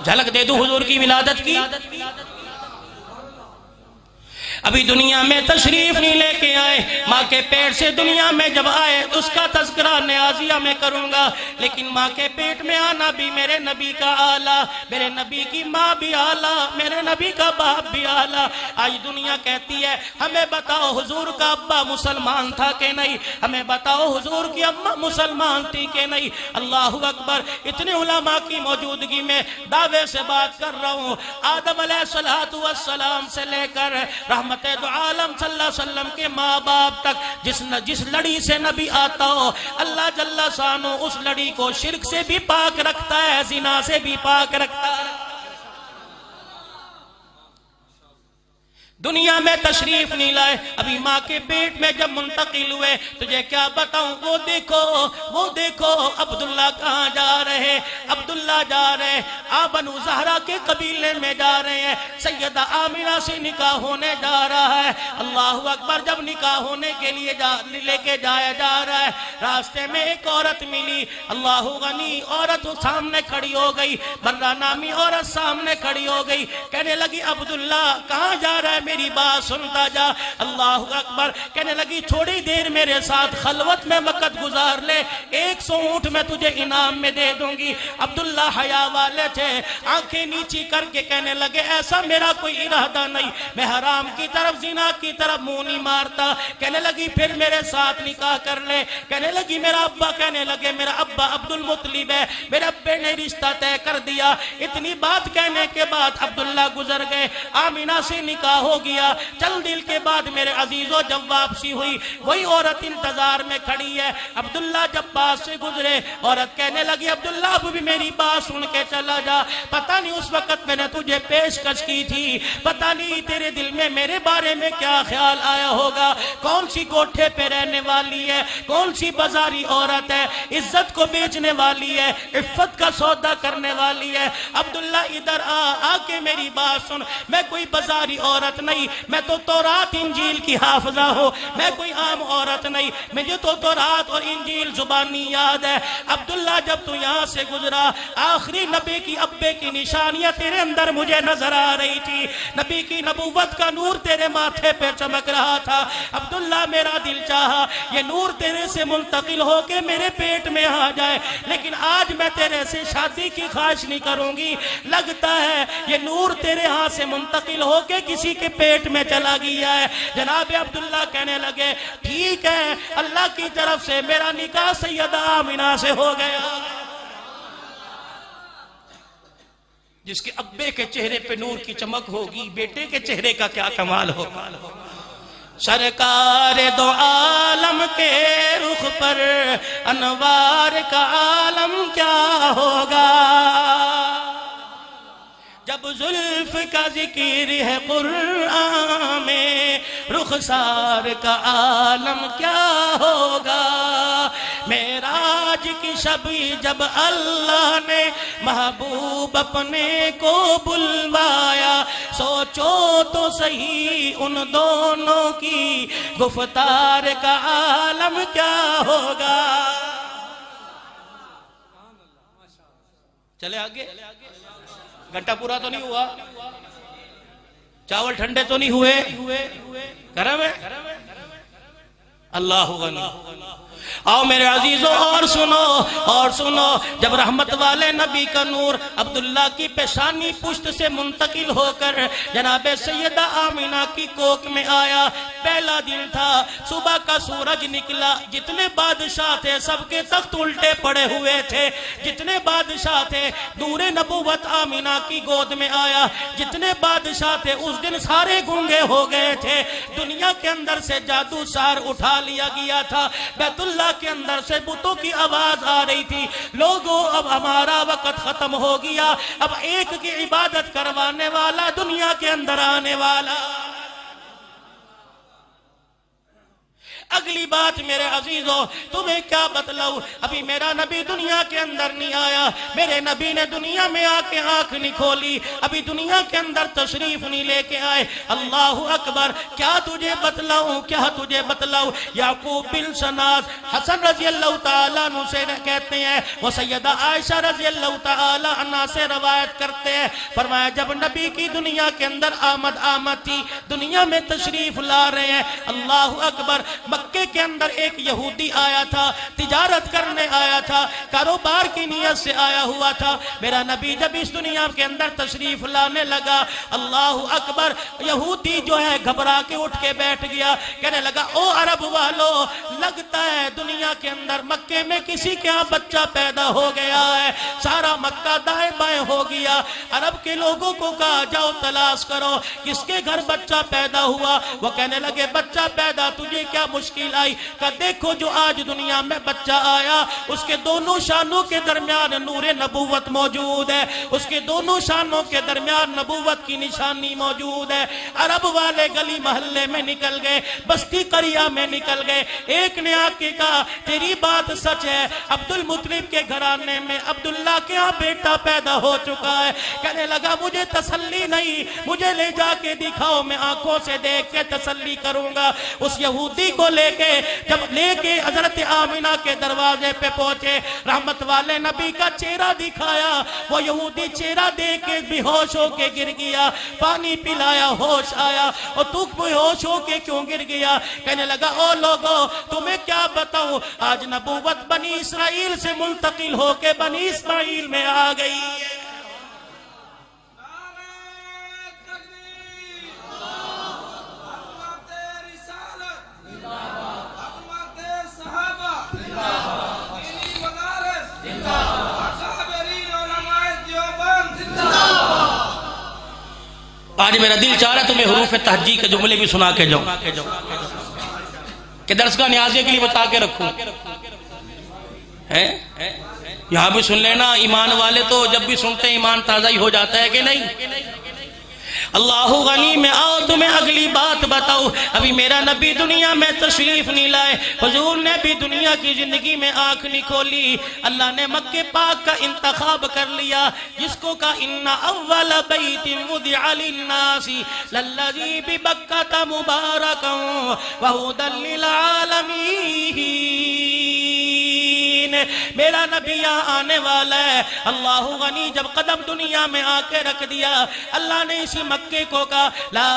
جھلک دے دو حضور کی ولادت کی. ابھی دنیا میں تشریف نہیں لے کے آئے، ماں کے پیٹ سے دنیا میں جب آئے اس کا تذکرہ نیازیہ میں کروں گا، لیکن ماں کے پیٹ میں آنا بھی میرے نبی کا آلہ، میرے نبی کی ماں بھی آلہ، میرے نبی کا باپ بھی آلہ. آج دنیا کہتی ہے ہمیں بتاؤ حضور کا ابا مسلمان تھا کہ نہیں، ہمیں بتاؤ حضور کی اماں مسلمان تھی کہ نہیں. اللہ اکبر. اتنے علماء کی موجودگی میں دعوے سے بات کر رہا ہوں. آدم علیہ السلام سے لے کر رحمت دو عالم صلی اللہ علیہ وسلم کے ماں باپ تک جس لڑی سے نبی آتا ہو، اللہ جل شانہ اس لڑی کو شرک سے بھی پاک رکھتا ہے، زنا سے بھی پاک رکھتا ہے. دنیا میں تشریف نہیں لائے، ابھی ماں کے پیٹ میں جب منتقل ہوئے، تجھے کیا بتاؤں، وہ دیکھو عبداللہ کہاں جا رہے، عبداللہ جا رہے بنو زہرا کے قبیلے میں جا رہے ہیں، سیدہ آمنہ سے نکاح ہونے جا رہا ہے. اللہ اکبر. جب نکاح ہونے کے لیے لے کے جایا جا رہا ہے، راستے میں ایک عورت ملی، اللہ غنی. عورت سامنے کھڑی ہو گئی، برہ نامی عورت سامنے کھڑی ہو گئی، کہنے لگی عبداللہ کہاں جا رہا ہے، میری بات سنتا جا. اللہ اکبر. کہنے لگی تھوڑی دیر میرے ساتھ خلوت میں وقت گزار لے، 100 اونٹ میں تجھے انعام میں دے دوں گی. عبداللہ حیا والے تھے، آنکھیں نیچی کر کے کہنے لگے ایسا میرا کوئی ارادہ نہیں، میں حرام کی طرف زنا کی طرف منہ نہیں مارتا. کہنے لگی پھر میرے ساتھ نکاح کر لے. کہنے لگی میرا ابا، کہنے لگے میرا ابا عبد المطلب ہے، میرے ابے نے رشتہ طے کر دیا. اتنی بات کہنے کے بعد عبداللہ گزر گئے، آمنہ سے نکاح ہو گیا. چند دن کے بعد میرے عزیزو جب واپسی ہوئی، وہی عورت انتظار میں کھڑی ہے. عبداللہ جب پاس سے گزرے، عورت کہنے لگی عبداللہ اب بھی میری بات سن کے چلا جا. پتہ نہیں اس وقت میں نے تجھے پیشکش کی تھی، پتہ نہیں تیرے دل میں میرے بارے میں کیا خیال آیا ہوگا، کون سی کوٹھے پہ رہنے والی ہے، کون سی بازاری عورت ہے، عزت کو بیچنے والی ہے، عفت کا سودا کرنے والی ہے. عبداللہ ادھر آ کے میری بات سن، میں کوئی بازاری عورت نہیں، میں تو تورات انجیل کی حافظہ ہوں، میں کوئی عام عورت نہیں، مجھے تو تورات اور انجیل زبانی یاد ہے. عبداللہ جب تو یہاں سے گزرا، آخری نبی کی ابے کی نشانیاں تیرے اندر مجھے نظر آ رہی تھی، نبی کی نبوت کا نور تیرے ماتھے پہ چمک رہا تھا. عبداللہ میرا دل چاہا یہ نور تیرے سے منتقل ہو کے میرے پیٹ میں آ جائے، لیکن آج میں تیرے سے شادی کی خواہش نہیں کروں گی. لگتا ہے یہ نور تیرے ہاں سے منتقل ہو کے کسی کے پیٹ میں چلا گیا ہے. جناب عبداللہ کہنے لگے ٹھیک ہے، اللہ کی طرف سے میرا نکاح سیدہ آمنہ سے ہو گیا. جس کے ابے کے چہرے پہ نور کی چمک ہوگی، بیٹے کے چہرے کا کیا کمال ہوگا. سرکار دو عالم کے رخ پر انوار کا عالم کیا ہوگا، جب زلف کا ذکر ہے قرآن میں رخسار کا عالم کیا ہوگا. معراج کی شب جب اللہ نے محبوب اپنے کو بلوایا، سوچو تو صحیح ان دونوں کی گفتار کا عالم کیا ہوگا. چلے آگے. گھنٹہ پورا تو نہیں ہوا، چاول ٹھنڈے تو نہیں ہوئے، گرم ہے. اللہ غنی. آؤ میرے عزیزوں اور سنو جب رحمت والے نبی کا نور عبداللہ کی پیشانی پشت سے منتقل ہو کر جناب سیدہ آمنہ کی کوک میں آیا، پہلا دن تھا، صبح کا سورج نکلا، جتنے بادشاہ تھے سب کے تخت الٹے پڑے ہوئے تھے، جتنے بادشاہ تھے نور نبوت آمنہ کی گود میں آیا، جتنے بادشاہ تھے اس دن سارے گونگے ہو گئے تھے. دنیا کے اندر سے جادو سار اٹھا لیا گیا تھا، بیت اللہ کے اندر سے بتوں کی آواز آ رہی تھی، لوگوں اب ہمارا وقت ختم ہو گیا، اب ایک کی عبادت کروانے والا دنیا کے اندر آنے والا. اگلی بات میرے عزیزوں تمہیں کیا بتلاؤں، ابھی میرا نبی دنیا کے اندر نہیں آیا، میرے نبی نے دنیا میں آ کے آنکھ نہیں کھولی، ابھی دنیا کے اندر تشریف نہیں لے کے آئے۔ اللہ اکبر، کیا تجھے بتلاؤں، کیا تجھے بتلاؤں۔ یعقوب بن شناس حسن رضی اللہ تعالیٰ عنہ سے کہتے ہیں، وہ سیدہ عائشہ رضی اللہ تعالیٰ عنہ سے روایت کرتے ہیں، فرمایا جب نبی کی دنیا کے اندر آمد تھی، دنیا میں تشریف لا رہے ہیں، اللہ اکبر، مکے کے اندر ایک یہودی آیا تھا، تجارت کرنے آیا تھا، کاروبار کی نیت سے آیا ہوا تھا۔ میرا نبی جب اس دنیا کے اندر تشریف لانے لگا، اللہ اکبر، یہودی جو ہے گھبرا کے اٹھ کے بیٹھ گیا، کہنے لگا او عرب والو، لگتا ہے دنیا کے اندر مکے میں کسی کے ہاں بچہ پیدا ہو گیا ہے، سارا مکہ دائیں بائیں ہو گیا۔ عرب کے لوگوں کو کہا جاؤ تلاش کرو کس کے گھر بچہ پیدا ہوا۔ وہ کہنے لگے بچہ پیدا تجھے کیا مشکل آئی؟ کہ دیکھو جو آج دنیا میں بچہ آیا اس کے دونوں شانوں کے درمیان نور نبوت موجود ہے، اس کے دونوں شانوں کے درمیان نبوت کی نشانی موجود ہے۔ عرب والے گلی محلے میں نکل گئے، بستی قریہ میں نکل گئے، ایک نے آ کے کہا تیری بات سچ ہے، عبد المطلب کے گھرانے میں عبداللہ کے ہاں بیٹا پیدا ہو چکا ہے۔ کہنے لگا مجھے تسلی نہیں، مجھے لے جا کے دکھاؤ، میں آنکھوں سے دیکھ کے تسلی کروں گا۔ اس یہودی کو لے کے حضرت آمینہ کے دروازے پہ پہنچے، رحمت والے نبی کا چہرہ دکھایا، وہ یہودی چہرہ دیکھ کے بے ہوش ہو کے گر گیا، پانی پلایا ہوش آیا، اور تو بے ہوش ہو کے کیوں گر گیا؟ کہنے لگا او لوگو تمہیں کیا بتاؤں، آج نبوت بنی اسرائیل سے منتقل ہو کے بنی اسماعیل میں آ گئی ہے۔ آج میرا دل چاہ رہا ہے تمہیں حروف تہجی کے جملے بھی سنا کے جاؤں کہ درس کا نیازی کے لیے بتا کے رکھوں۔ یہاں بھی سن لینا، ایمان والے تو جب بھی سنتے ہیں ایمان تازہ ہی ہو جاتا ہے کہ نہیں؟ اللہ غنی میں آؤ تمہیں اگلی بات بتاؤ، ابھی میرا نبی دنیا میں تشریف نہیں لائے، حضور نے بھی دنیا کی زندگی میں آنکھ نہیں کھولی، اللہ نے مکہ پاک کا انتخاب کر لیا، جس کو کہا ان اول بیت وضع للناس للذی ببکۃ مبارکا وہدی للعالمین۔ میرا نبی یہاں آنے والا ہے۔ اللہ غنی جب قدم دنیا میں آ کے رکھ دیا، اللہ نے اسی مکے کو کہا لا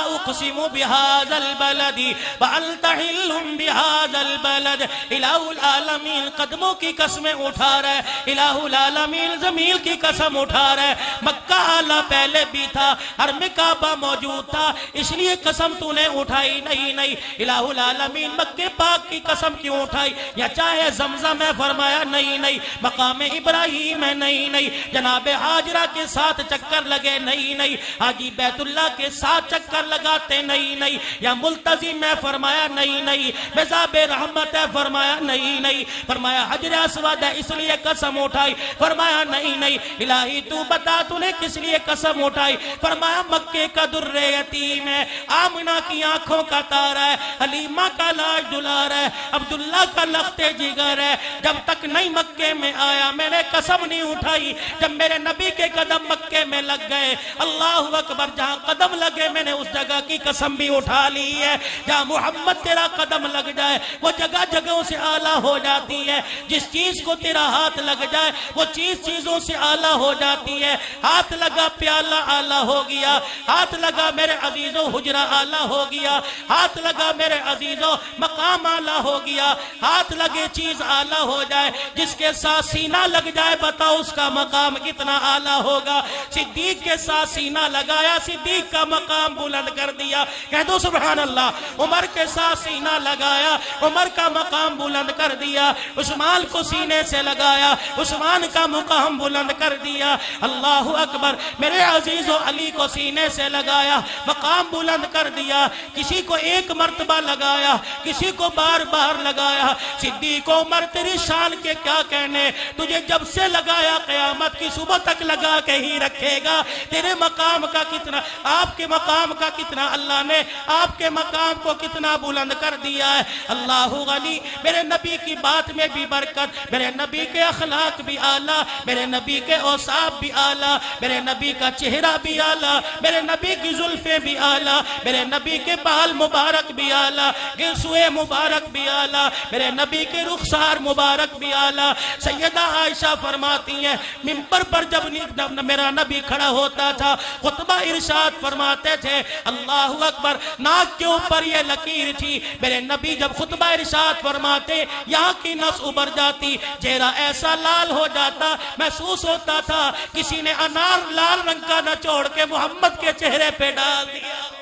اقسم بہذا البلد وانت حل بہذا البلد۔ الہ العالمین قدموں کی قسمیں اٹھا رہے، الہ العالمین زمین کی قسم اٹھا رہے، مکہ اعلیٰ پہلے بھی تھا، حرم کعبہ موجود تھا، اس لیے قسم تو نے اٹھائی نہیں، الہ العالمین مکے پاک کی قسم کیوں اٹھائی؟ یا چاہے زمزم ہے، فرمایا نہیں، مقام ابراہیم ہے نہیں، جناب حاجرہ کے ساتھ چکر لگے نہیں، حاجی بیت اللہ کے ساتھ چکر لگاتے نہیں، یا ملتزم ہے، فرمایا نہیں، مذہب رحمت ہے، فرمایا نہیں، فرمایا حجر اسود ہے اس لیے قسم اٹھائی، فرمایا نہیں، الہی تو بتا تو نے کس لیے قسم اٹھائی؟ فرمایا مکے کا در یتیم ہے، آمنہ کی آنکھوں کا تارا ہے، حلیمہ کا لاج دلار ہے، عبداللہ کا لخت جگر ہے، جب تک نہیں مکے میں آیا میں نے قسم نہیں اٹھائی، جب میرے نبی کے قدم مکے میں لگ گئے، اللہ اکبر، جہاں قدم لگے میں نے اس جگہ کی قسم بھی اٹھا لی ہے، جہاں محمد تیرا قدم لگ جائے وہ جگہ جگہوں سے اعلیٰ ہو جاتی ہے، جس چیز کو تیرا ہاتھ لگ جائے وہ چیز چیزوں سے اعلیٰ ہو جاتی ہے۔ ہاتھ لگا پیالہ اعلیٰ ہو گیا، ہاتھ لگا میرے عزیزوں حجرہ اعلیٰ ہو گیا، ہاتھ لگا میرے عزیزوں مقام اعلیٰ ہو گیا، ہاتھ لگے چیز اعلیٰ ہو جائے، جس کے ساتھ سینہ لگ جائے بتاؤ اس کا مقام کتنا اعلیٰ ہوگا۔ صدیق کے ساتھ سینہ لگایا، صدیق کا مقام بلند کر دیا، کہہ دو سبحان اللہ۔ عمر کے ساتھ سینہ لگایا، عمر کا مقام بلند کر دیا۔ عثمان کو سینے سے لگایا، عثمان کا مقام بلند کر دیا۔ اللہ اکبر، میرے عزیزو علی کو سینے سے لگایا، مقام بلند کر دیا۔ کسی کو ایک مرتبہ لگایا، کسی کو بار بار لگایا۔ صدیق عمر تیری شان کے کیا کہنے، تجھے جب سے لگایا قیامت کی صبح تک لگا کے ہی رکھے گا۔ تیرے مقام کا کتنا، آپ کے مقام کا کتنا اللہ نے آپ کے مقام کو کتنا بلند کر دیا ہے۔ اللہ غنی، میرے نبی کی بات میں بھی برکت، میرے نبی کے اخلاق بھی اعلیٰ، میرے نبی کے اوصاف بھی اعلیٰ، میرے نبی کا چہرہ بھی اعلیٰ، میرے نبی کی زلفیں بھی اعلیٰ، میرے نبی کے بال مبارک بھی اعلیٰ، گلسوئے مبارک بھی اعلیٰ، میرے نبی کے رخسار مبارک بھی اعلیٰ۔ سیدہ عائشہ فرماتی ہیں ممبر پر جب میرا نبی کھڑا ہوتا تھا خطبہ ارشاد فرماتے تھے، اللہ اکبر، ناک کے اوپر یہ لکیر تھی، میرے نبی جب خطبہ ارشاد فرماتے یہاں کی نس ابھر جاتی، چہرہ ایسا لال ہو جاتا، محسوس ہوتا تھا کسی نے انار لال رنگ کا نچوڑ کے محمد کے چہرے پہ ڈال دیا۔